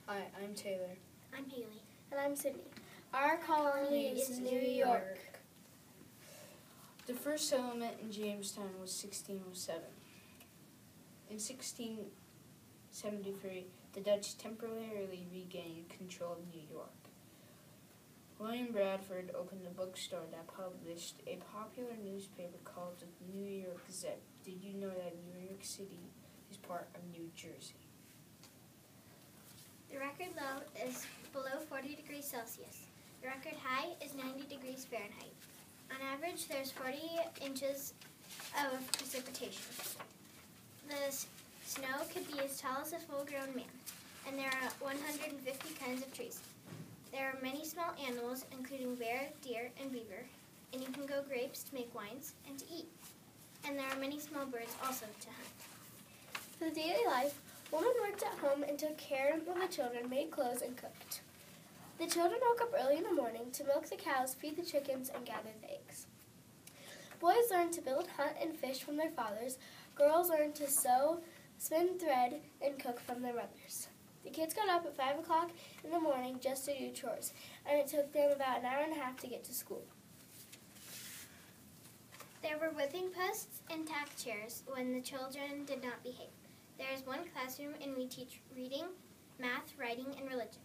Hi, I'm Taylor. I'm Hailey. And I'm Sydnie. Our colony is New York. The first settlement in Jamestown was 1607. In 1673, the Dutch temporarily regained control of New York. William Bradford opened a bookstore that published a popular newspaper called the New York Gazette. Did you know that New York City is part of New Jersey? The record low is below 40 degrees Celsius. The record high is 90 degrees Fahrenheit. On average, there's 40 inches of precipitation. The snow could be as tall as a full-grown man, and there are 150 kinds of trees. There are many small animals, including bear, deer, and beaver, and you can go grapes to make wines and to eat. And there are many small birds also to hunt. For daily life, women worked at home and took care of the children, made clothes, and cooked. The children woke up early in the morning to milk the cows, feed the chickens, and gather the eggs. Boys learned to build, hunt, and fish from their fathers. Girls learned to sew, spin thread, and cook from their mothers. The kids got up at 5 o'clock in the morning just to do chores, and it took them about an hour and a half to get to school. There were whipping posts and tack chairs when the children did not behave. There is one classroom, and we teach reading, math, writing, and religion.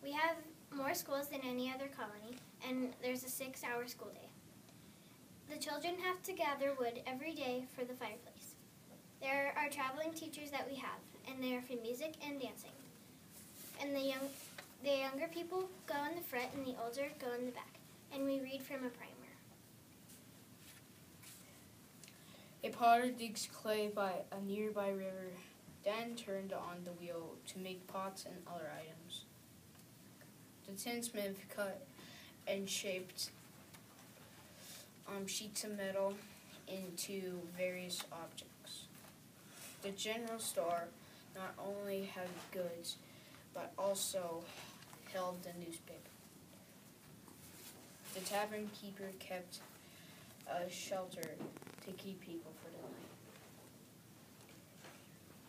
We have more schools than any other colony, and there's a 6-hour school day. The children have to gather wood every day for the fireplace. There are traveling teachers that we have, and they are for music and dancing. And the younger people go in the front, and the older go in the back, and we read from a primer. A potter digs clay by a nearby river, then turned on the wheel to make pots and other items. The tinsmith cut and shaped sheets of metal into various objects. The general store not only had goods, but also held the newspaper. The tavern keeper kept a shelter to keep people for the night.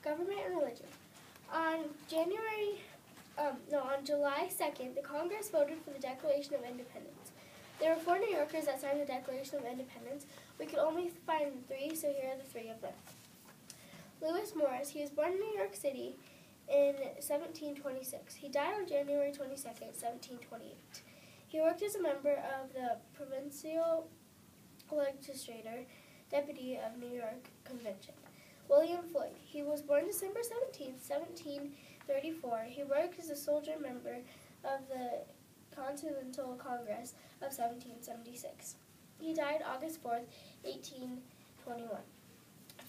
Government and religion. On July 2nd, the Congress voted for the Declaration of Independence. There were 4 New Yorkers that signed the Declaration of Independence. We could only find 3, so here are the 3 of them. Lewis Morris, he was born in New York City in 1726. He died on January 22nd, 1728. He worked as a member of the provincial legislature, deputy of New York Convention. William Floyd, he was born December 17th, 1734. He worked as a soldier member of the Continental Congress of 1776. He died August 4th, 1821.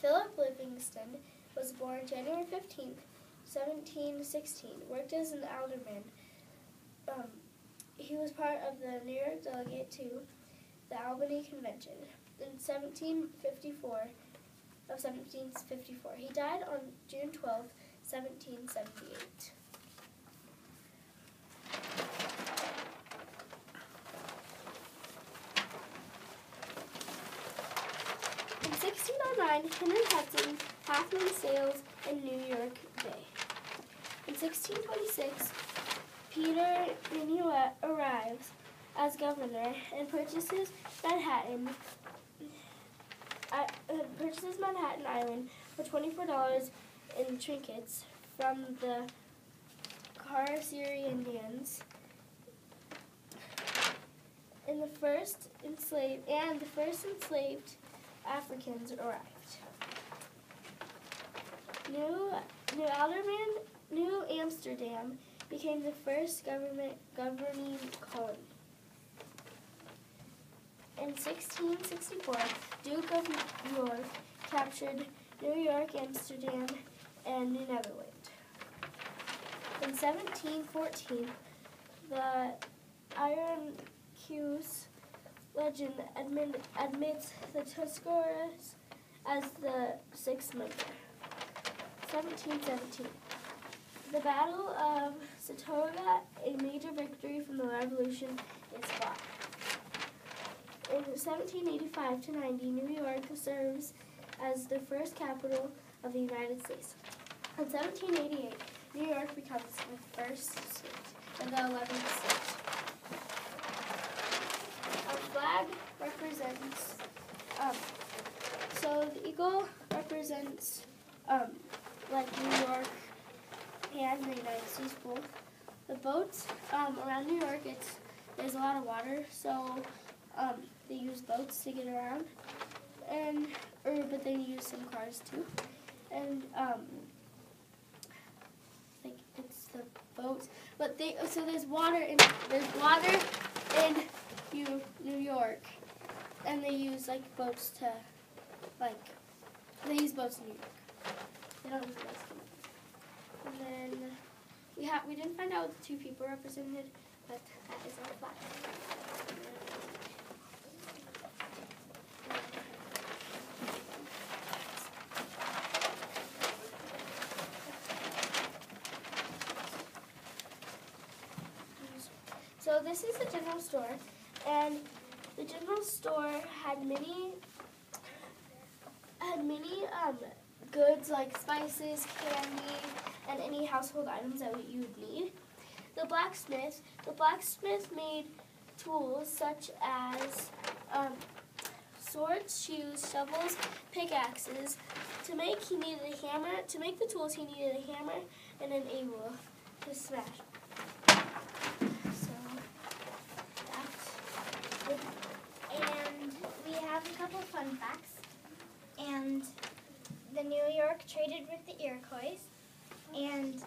Philip Livingston was born January 15th, 1716. Worked as an alderman. He was part of the New York delegate to the Albany Convention in 1754. He died on June 12th, 1778. In 1609, Henry Hudson Halfman sails in New York Bay. In 1626, Peter Minuet arrives as governor and purchases Manhattan Island for $24 in trinkets from the Carcery Indians. And the first enslaved Africans arrived. New Amsterdam became the first governing colony. In 1664, Duke of York captured New York, Amsterdam, and New Netherland. In 1714, the Iroquois legend admits the Tuscaroras as the 6th member. 1717, the Battle of Saratoga, a major victory from the Revolution, is fought. In 1785 to 90, New York serves as the first capital of the United States. In 1788, New York becomes the first state, or the 11th state. Our flag represents, so the eagle represents like New York and the United States both. The boats around New York, there's a lot of water, so they use boats to get around, but they use some cars too. And like it's the boats, but there's water in New York, and they use like boats to they use boats in New York. They don't use boats in New York. And then we didn't find out what the two people represented, but that is our flag. So this is the general store, and the general store had many goods like spices, candy, and any household items that you would need. The blacksmith made tools such as swords, shoes, shovels, pickaxes. To make the tools, he needed a hammer and an anvil to smash. And we have a couple fun facts. And the New York traded with the Iroquois. And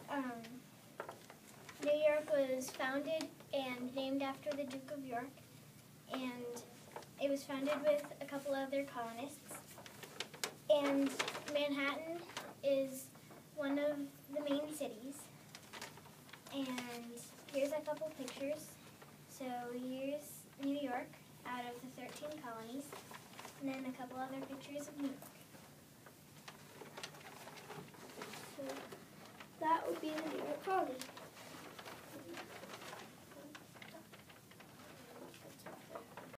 New York was founded and named after the Duke of York. And it was founded with a couple other colonists. And Manhattan is one of the main cities. And here's a couple pictures. So here's New York out of the 13 colonies, and then a couple other pictures of New York.